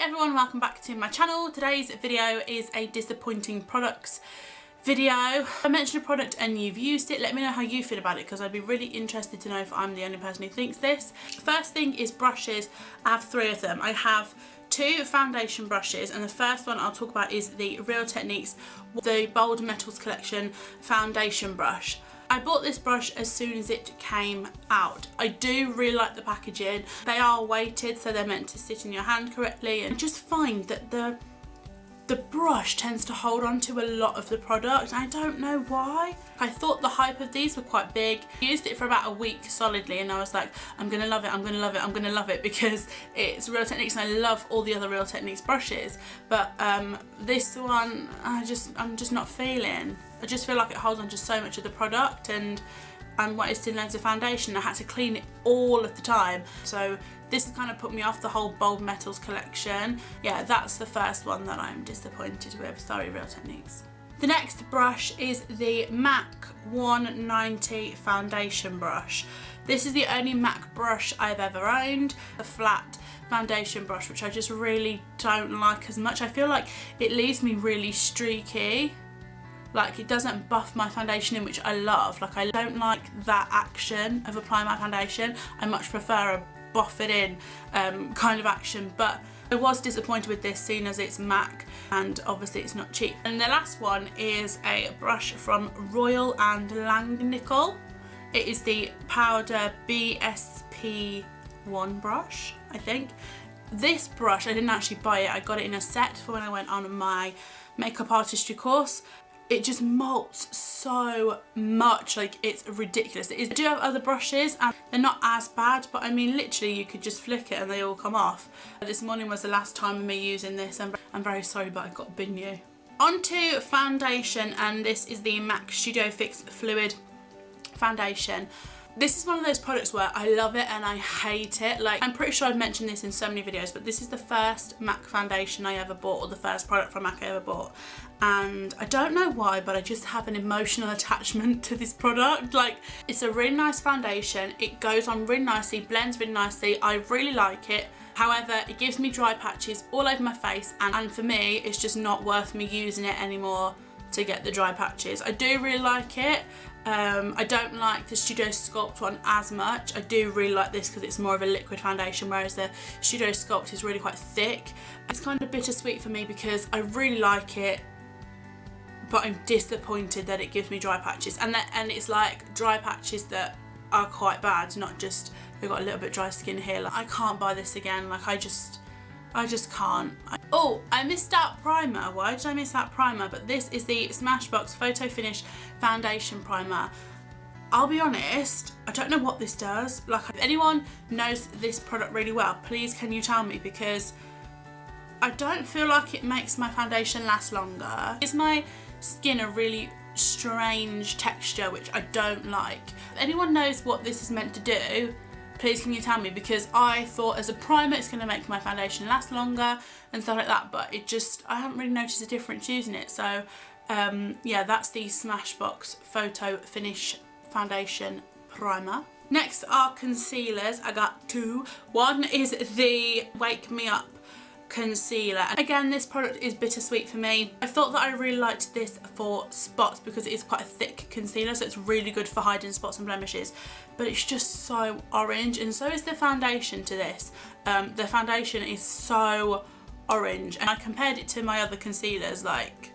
everyone, welcome back to my channel. Today's video is a disappointing products video. I mentioned a product and you've used it. Let me know how you feel about it because I'd be really interested to know if I'm the only person who thinks this. First thing is brushes. I have 3 of them. I have 2 foundation brushes and the first one I'll talk about is the Real Techniques, the Bold Metals Collection foundation brush. I bought this brush as soon as it came out. I do really like the packaging. They are weighted, so they're meant to sit in your hand correctly, and I just find that the brush tends to hold on to a lot of the product. I don't know why. I thought the hype of these were quite big. I used it for about a week solidly and I was like, I'm gonna love it, I'm gonna love it, I'm gonna love it, because it's Real Techniques and I love all the other Real Techniques brushes. But this one, I'm just not feeling. I just feel like it holds on to so much of the product, and I'm wasting loads of foundation. I had to clean it all of the time. So this has kind of put me off the whole Bold Metals collection. Yeah, that's the first one that I'm disappointed with. Sorry, Real Techniques. The next brush is the MAC 190 foundation brush. This is the only MAC brush I've ever owned. A flat foundation brush, which I just really don't like as much. I feel like it leaves me really streaky. Like, it doesn't buff my foundation in, which I love. Like, I don't like that action of applying my foundation. I much prefer a buff it in kind of action. But I was disappointed with this, seeing as it's MAC and obviously it's not cheap. And the last one is a brush from Royal and Langnickle. It is the Powder BSP1 brush, I think. This brush, I didn't actually buy it. I got it in a set for when I went on my makeup artistry course. It just molts so much, like it's ridiculous. I do have other brushes and they're not as bad, but I mean literally you could just flick it and they all come off. This morning was the last time of me using this, and I'm very sorry, but I got a bin new. On to foundation, and this is the MAC Studio Fix Fluid Foundation. This is one of those products where I love it and I hate it. Like, I'm pretty sure I've mentioned this in so many videos, but this is the first MAC foundation I ever bought, or the first product from MAC I ever bought. And I don't know why, but I just have an emotional attachment to this product. Like, it's a really nice foundation. It goes on really nicely, blends really nicely. I really like it. However, it gives me dry patches all over my face, and for me, it's just not worth me using it anymore to get the dry patches. I do really like it. I don't like the Studio Sculpt one as much. I do really like this because it's more of a liquid foundation, whereas the Studio Sculpt is really quite thick. It's kind of bittersweet for me because I really like it, but I'm disappointed that it gives me dry patches, and it's like dry patches that are quite bad, not just we've got a little bit dry skin here. Like, I can't buy this again. Like, I just can't. Oh, I missed out primer. Why did I miss out primer? But this is the Smashbox Photo Finish Foundation Primer. I'll be honest, I don't know what this does. Like, if anyone knows this product really well, please can you tell me, because I don't feel like it makes my foundation last longer. Gives my skin a really strange texture, which I don't like. If anyone knows what this is meant to do, please can you tell me, because I thought as a primer it's going to make my foundation last longer and stuff like that, but I haven't really noticed a difference using it. So yeah, that's the Smashbox Photo Finish Foundation Primer. Next are concealers. I got 2. One is the Wake Me Up concealer. Again, this product is bittersweet for me. I thought that I really liked this for spots because it is quite a thick concealer, so it's really good for hiding spots and blemishes, but it's just so orange, and so is the foundation to this. The foundation is so orange, and I compared it to my other concealers. Like,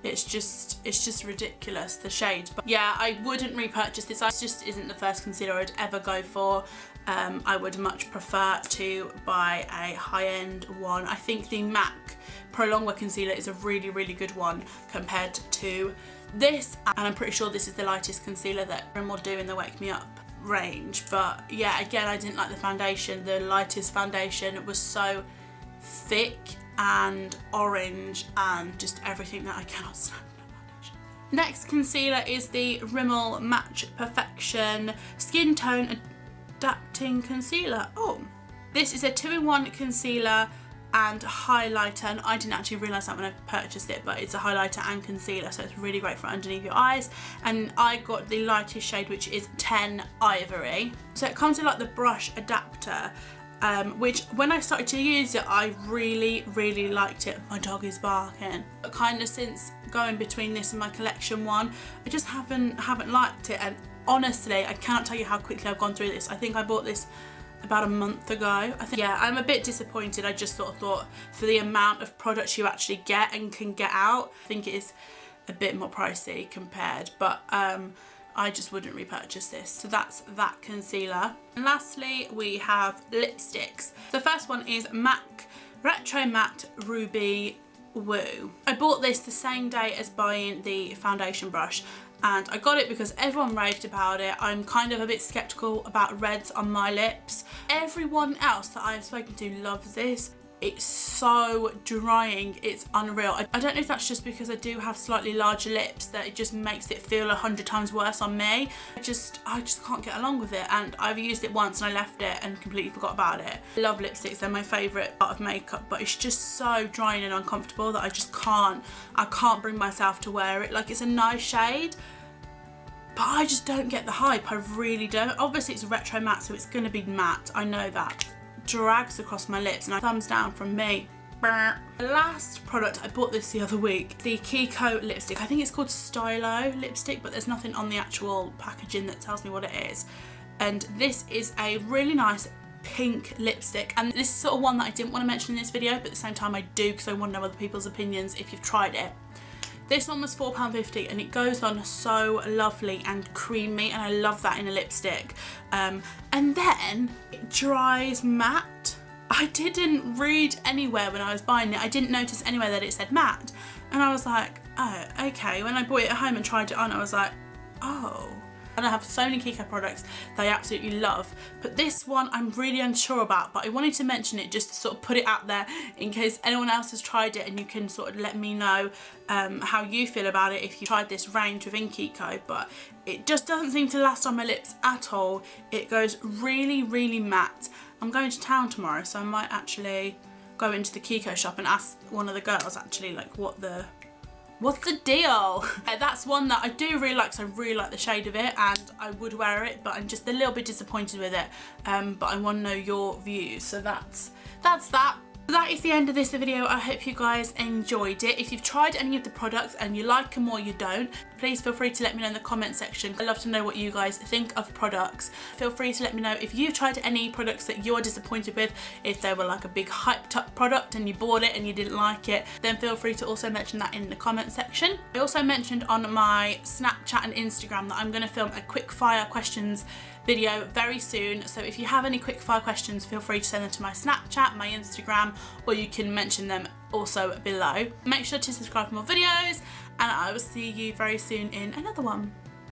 it's just ridiculous, the shades. But yeah, I wouldn't repurchase this. This just isn't the first concealer I'd ever go for. I would much prefer to buy a high-end one. I think the MAC Pro Longwear Concealer is a really, really good one compared to this. And I'm pretty sure this is the lightest concealer that Rim will do in the Wake Me Up range. But yeah, again, I didn't like the foundation. The lightest foundation was so thick and orange and just everything that I cannot stand. Next concealer is the Rimmel Match Perfection Skin Tone Adapting Concealer. Oh, this is a 2-in-1 concealer and highlighter, and I didn't actually realise that when I purchased it, but it's a highlighter and concealer, so it's really great for underneath your eyes. And I got the lightest shade, which is 10 Ivory. So it comes with like the brush adapter, which when I started to use it, I really liked it. My dog is barking. But kind of since going between this and my collection one, I just haven't liked it. And honestly, I cannot tell you how quickly I've gone through this. I think I bought this about a month ago. I think, yeah, I'm a bit disappointed. I just sort of thought for the amount of products you actually get and can get out, I think it is a bit more pricey compared, but I just wouldn't repurchase this. So that's that concealer. And lastly, we have lipsticks. The first one is MAC Retro Matte Ruby Woo. I bought this the same day as buying the foundation brush, and I got it because everyone raved about it. I'm kind of a bit skeptical about reds on my lips. Everyone else that I've spoken to loves this. It's so drying, it's unreal. I don't know if that's just because I do have slightly larger lips that it just makes it feel 100 times worse on me. I just can't get along with it, and I've used it once and I left it and completely forgot about it. I love lipsticks, they're my favourite part of makeup, but it's just so drying and uncomfortable that I can't bring myself to wear it. Like, it's a nice shade, but I just don't get the hype, I really don't. Obviously it's retro matte, so it's gonna be matte, I know that. Drags across my lips, and a thumbs down from me. The last product, I bought this the other week, the Kiko lipstick. I think it's called Stylo lipstick, but there's nothing on the actual packaging that tells me what it is. And this is a really nice pink lipstick, and this is sort of one that I didn't want to mention in this video, but at the same time I do, because I want to know other people's opinions if you've tried it. This one was £4.50 and it goes on so lovely and creamy, and I love that in a lipstick. And then it dries matte. I didn't read anywhere when I was buying it, I didn't notice anywhere that it said matte. And I was like, oh, okay. When I bought it at home and tried it on, I was like, oh. And I have so many Kiko products that I absolutely love, but this one I'm really unsure about, but I wanted to mention it just to sort of put it out there in case anyone else has tried it, and you can sort of let me know how you feel about it if you tried this range within Kiko. But it just doesn't seem to last on my lips at all. It goes really matte. I'm going to town tomorrow, so I might actually go into the Kiko shop and ask one of the girls actually like what's the deal? That's one that I do really like, so I really like the shade of it and I would wear it, but I'm just a little bit disappointed with it. But I want to know your views, so that's that. That is the end of this video. I hope you guys enjoyed it. If you've tried any of the products and you like them or you don't, please feel free to let me know in the comment section. I love to know what you guys think of products. Feel free to let me know if you've tried any products that you're disappointed with, if they were like a big hyped up product and you bought it and you didn't like it, then feel free to also mention that in the comment section. I also mentioned on my Snapchat and Instagram that I'm going to film a quick fire questions video very soon, so if you have any quick fire questions, feel free to send them to my Snapchat, my Instagram, or you can mention them also below. Make sure to subscribe for more videos, and I will see you very soon in another one.